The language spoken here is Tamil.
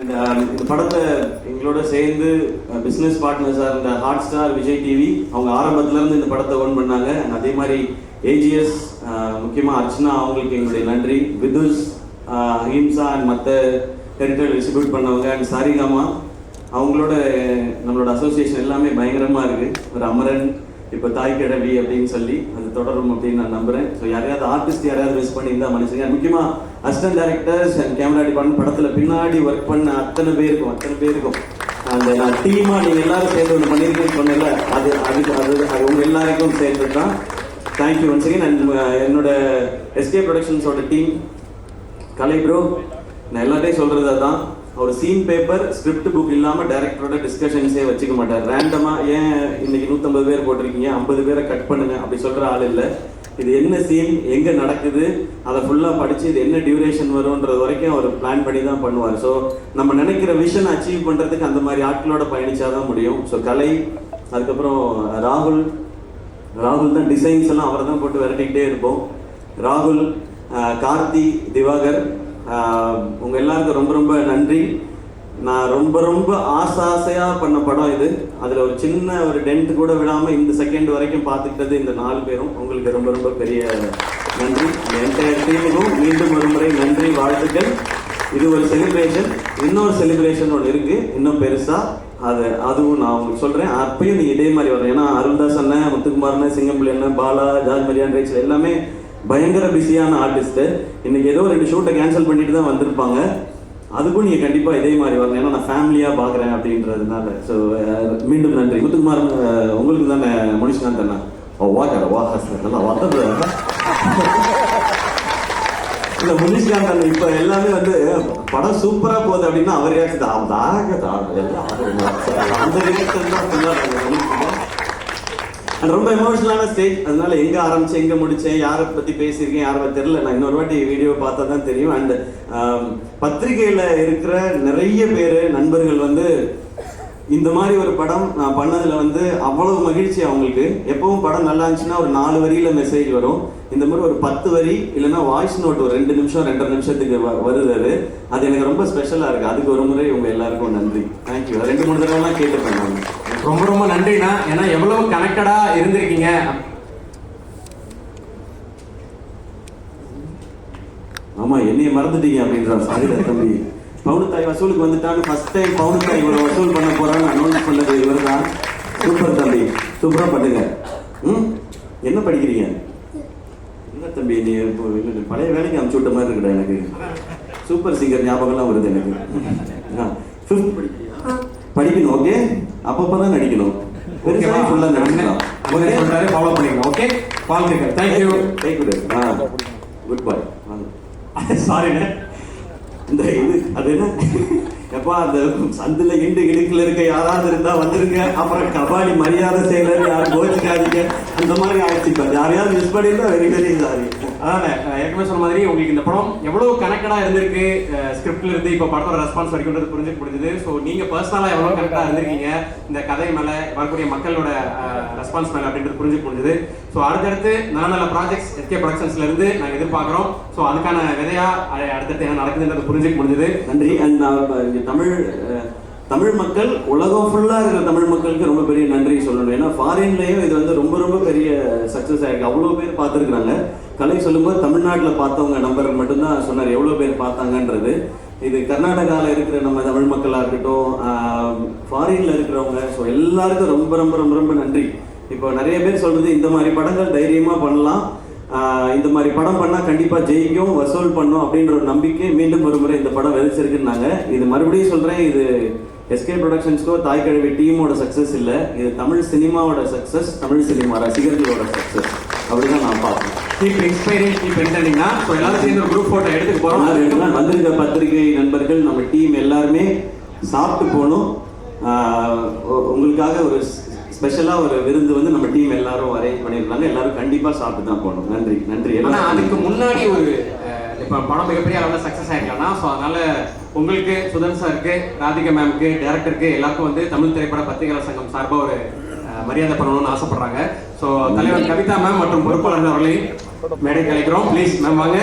இந்த படத்தை எங்களோட சேர்ந்து பிஸ்னஸ் பார்ட்னர்ஸாக இருந்த ஹாட் ஸ்டார் விஜய் டிவி அவங்க ஆரம்பத்துலேருந்து இந்த படத்தை ஓன் பண்ணாங்க. அதே மாதிரி ஏஜிஎஸ் முக்கியமாக அர்ச்சனா அவங்களுக்கு எங்களுடைய நன்றி. விதுஷ், அஹிம்சா அண்ட் மற்ற டெரிட்டரி டிஸ்ட்ரிபியூட் பண்ணவங்க அண்ட் சாரிகாமா அவங்களோட நம்மளோட அசோசியேஷன் எல்லாமே பயங்கரமாக இருக்குது. ஒரு அமரன் இப்போ தாய் கிழவி அப்படின்னு சொல்லி அது தொடரும் அப்படின்னு நான் நம்புகிறேன். ஸோ யாரையாவது ஆர்டிஸ்ட் யாரையாவது மிஸ் பண்ணியிருந்தா மனுஷங்க, முக்கியமாக assistant directors and camera department படத்தில் பின்னாடி ஒர்க் பண்ண அத்தனை பேருக்கும் அந்த நான் டீமாக நீங்கள் எல்லாரும் சேர்ந்து ஒன்று பண்ணியிருக்கேன்னு சொன்னல அது உங்கள் எல்லாருக்கும் சேர்ந்து தான் தேங்க்யூ ஒன்ஸ் அகேன். அண்ட் என்னோட எஸ்கே ப்ரொடக்ஷன்ஸோட டீம் கலை ப்ரோ, நான் எல்லாத்தையும் சொல்கிறது தான். ஒரு சீன் பேப்பர் ஸ்கிரிப்ட் புக் இல்லாமல் டைரக்டரோட டிஸ்கஷன்ஸே வச்சுக்க மாட்டார். ரேண்டமாக ஏன் இன்னைக்கு 150 பேர் போட்டிருக்கீங்க, 50 பேரை கட் பண்ணுங்க அப்படி சொல்கிற ஆள் இல்லை. இது என்ன சீன், எங்கே நடக்குது, அதை ஃபுல்லாக படித்து இது என்ன டியூரேஷன் வரும்ன்றது வரைக்கும் அவர் பிளான் பண்ணி தான் பண்ணுவார். ஸோ நம்ம நினைக்கிற விஷன் அச்சீவ் பண்ணுறதுக்கு அந்த மாதிரி ஆட்களோட பயணிச்சா தான் முடியும். ஸோ கலை, அதுக்கப்புறம் ராகுல் தான் டிசைன்ஸ் எல்லாம் அவரை தான் போட்டு விரட்டிக்கிட்டே இருப்போம். ராகுல், கார்த்தி, திவாகர், உங்கள் எல்லாருக்கும் ரொம்ப ரொம்ப நன்றி. நான் ரொம்ப ஆசையாக பண்ண படம் இது. அதில் ஒரு சின்ன ஒரு டென்ட் கூட விடாமல் இந்த செகண்ட் வரைக்கும் பார்த்துக்கிட்டது இந்த 4 பேரும். உங்களுக்கு ரொம்ப பெரிய நன்றி. இந்த என்டையர் டீமுக்கும் மீண்டும் ஒரு முறை நன்றி, வாழ்த்துக்கள். இது ஒரு செலிப்ரேஷன். இன்னொரு செலிப்ரேஷன் ஒன்று இருக்குது இன்னும் பெருசாக. அதுவும் நான் உங்களுக்கு சொல்கிறேன். அப்பயும் நீங்கள் இதே மாதிரி வரேன். ஏன்னா அருள்தாஸ் அண்ணன், முத்துக்குமார் அண்ணன், சிங்கம்பிள்ளை அண்ணன், பாலா, ஜார்ஜ் மரியான், ரேச்சல் எல்லாமே பயங்கர பிஸியான ஆர்டிஸ்ட்டு. இன்னைக்கு ஏதோ 2 ஷூட்டை கேன்சல் பண்ணிட்டு தான் வந்திருப்பாங்க. அதுக்கும் நீங்கள் கண்டிப்பாக இதே மாதிரி வரணும். ஏன்னா நான் ஃபேமிலியாக பார்க்குறேன் அப்படின்றதுனால. ஸோ மீண்டும் நன்றி. முத்துக்குமார் உங்களுக்கு தானே முனிஷ்காந்த் அண்ணா நல்லா வந்தது இல்லை முனிஷ்காந்த் அண்ணன் இப்போ எல்லாமே வந்து படம் சூப்பராக போகுது அப்படின்னா அவர் அந்த ரியாக்ஷன் தான் சொன்னார். ரொம்ப எமோஷனலான ஸ்டேஜ். அதனால எங்கே ஆரம்பிச்சேன், எங்கே முடித்தேன், யாரை பற்றி பேசியிருக்கேன், யாரை தெரியல. நான் இன்னொரு வாட்டி வீடியோ பார்த்தா தான் தெரியும். அண்ட் பத்திரிகையில் இருக்கிற நிறைய பேர் நண்பர்கள் வந்து இந்த மாதிரி ஒரு படம் நான் பண்ணதில் வந்து அவ்வளவு மகிழ்ச்சி அவங்களுக்கு. எப்பவும் படம் நல்லா இருந்துச்சுன்னா ஒரு 4 வரியில் மெசேஜ் வரும். இந்த மாதிரி ஒரு 10 வரி இல்லைன்னா வாய்ஸ் நோட் ஒரு 2 நிமிஷம் 2.5 நிமிஷத்துக்கு வருது. அது எனக்கு ரொம்ப ஸ்பெஷலாக இருக்குது. அதுக்கு ஒரு முறை உங்கள் எல்லாருக்கும் நன்றி. தேங்க்யூ. 2-3 தடவைலாம் கேட்டுப்பேன் நான். ரொம்ப நன்றிண்ணா. ஏன்னா எவ்வளவு கனெக்டடா இருந்திருக்கீங்க. ஆமா, என்னைய மறந்துட்டீங்க அப்படின்றா. சாரி தம்பி. பவுனுத்தாய் வசூலுக்கு வந்துட்டான்னு ஃபர்ஸ்ட் டைம் பவுனுத்தாய் இவ்வளோ வசூல் பண்ண போறான்னு அனௌன்ஸ் பண்ணது இவர் தான். சூப்பர் தம்பி, சூப்பரா பண்ணுங்க. என்ன படிக்கிறீங்க? என்ன தம்பி நீ பழைய வேலைக்கு அனுப்பிச்சு விட்ட மாதிரி இருக்குடா. எனக்கு சூப்பர் சிங்கர் ஞாபகம்லாம் வருது எனக்கு. 5th படிக்கணும். ஓகே, அப்பப்பதான் நடிக்கணும். பெருசாக ஃபுல்லாக நடிக்கலாம். ஃபாலோ பண்ணிக்கலாம். ஓகே, வாழ்த்துக்கள். தேங்க்யூ. குட் பாய். சாரிண்ணே. இந்த இது அது என்ன எப்பா அந்த சந்தில இடுக்கில் இருக்க யாராவது இருந்தா வந்துருங்க. அப்புறம் கபாடி மரியாதை செய்யல, யாரும் கோச்சிக்காதீங்க. அந்த மாதிரி ஆயிடுச்சு. இப்போ யாரையாவது மிஸ் பண்ணியிருந்தா வெரி சாரி. அதானே ஏற்கனவே சொன்ன மாதிரி உங்களுக்கு இந்த படம் எவ்வளவு கனெக்டடா இருந்திருக்கு. ஸ்கிரிப்ட்ல இருந்து இப்போ படத்தோட ரெஸ்பான்ஸ் வரைக்கும் புரிஞ்சுக்க முடிஞ்சது. ஸோ நீங்க பர்சனலா எவ்வளவு கனெக்டா இருந்திருக்கீங்க இந்த கதை மேல, வரக்கூடிய மக்களோட ரெஸ்பான்ஸ் மேல அப்படின்றது புரிஞ்சுக்க முடிஞ்சது. ஸோ அடுத்தடுத்து நல்ல ப்ராஜெக்ட்ஸ் எஸ்கே ப்ரொடக்ஷன்ஸ்ல இருந்து நாங்கள் எதிர்பார்க்குறோம். ஸோ அதுக்கான விதையா அடுத்தடுத்து என்ன நடக்குதுன்றது புரிஞ்சுக்க முடிஞ்சது. நன்றி. அண்ட் தமிழ் மக்கள் உலகம் ஃபுல்லாக இருக்கிற தமிழ் மக்களுக்கு ரொம்ப பெரிய நன்றி சொல்லணும். ஏன்னா ஃபாரின்லேயும் இது வந்து ரொம்ப பெரிய சக்ஸஸ் ஆகிருக்கு. அவ்வளோ பேர் பார்த்துருக்குறாங்க. கலை சொல்லும்போது தமிழ்நாட்டில் பார்த்தவங்க நம்பர் மட்டும்தான் சொன்னார் எவ்வளோ பேர் பார்த்தாங்கன்றது. இது கர்நாடகாவில் இருக்கிற நம்ம தமிழ் மக்களாக இருக்கட்டும், ஃபாரினில் இருக்கிறவங்க, ஸோ எல்லாருக்கும் ரொம்ப நன்றி. இப்போ நிறைய பேர் சொல்றது இந்த மாதிரி படங்கள் தைரியமாக பண்ணலாம், இந்த மாதிரி படம் பண்ணால் கண்டிப்பாக ஜெயிக்கும், வசூல் பண்ணும் அப்படின்ற ஒரு நம்பிக்கை மீண்டும் ஒரு முறை இந்த படம் விதைச்சிருக்குன்னாங்க. இது மறுபடியும் சொல்கிறேன், இது எஸ்கே ப்ரொடக்ஷன்ஸ்க்கோ தாய் கிழவி டீமோட சக்ஸஸ் இல்லை, இது தமிழ் சினிமாவோட சக்ஸஸ், தமிழ் சினிமா ரசிகர்களோட சக்ஸஸ். அப்படிதான் நான் பார்ப்பேன். கீப் இன்ஸ்பைரிங், கீப் என்டர்டெய்னிங்னா. ஸோ எல்லாரும் சேர்ந்து ஒரு குரூப் ஃபோட்டோ எடுத்துக்க போகிறோம். வந்திருக்க பத்திரிகை நண்பர்கள், நம்ம டீம் எல்லாருமே சாப்பிட்டு போகணும். உங்களுக்காக ஒரு ஸ்பெஷலாக ஒரு விருந்து வந்து நம்ம டீம் எல்லாரும் அரேஞ்ச் பண்ணியிருந்தாங்க. எல்லாரும் கண்டிப்பாக சாப்பிட்டு தான் போகணும். நன்றி. ஆனால் அதுக்கு முன்னாடி ஒரு இப்போ படம் மிகப்பெரிய அளவில் சக்ஸஸ் ஆகிருக்கலாம்னா, ஸோ அதனால உங்களுக்கு, சுதன் சாருக்கு, ராதிகா மேமுக்கு, டேரக்டருக்கு எல்லாருக்கும் வந்து தமிழ் திரைப்பட பத்திரிகையாளர் சங்கம் சார்பாக ஒரு மரியாதை பண்ணணும்னு ஆசைப்படுறாங்க. ஸோ தலைவர் கவிதா மேம் மற்றும் பொறுப்பாளர்கள் அவர்களையும் மேடை கலைக்கிறோம். ப்ளீஸ் மேம் வாங்க.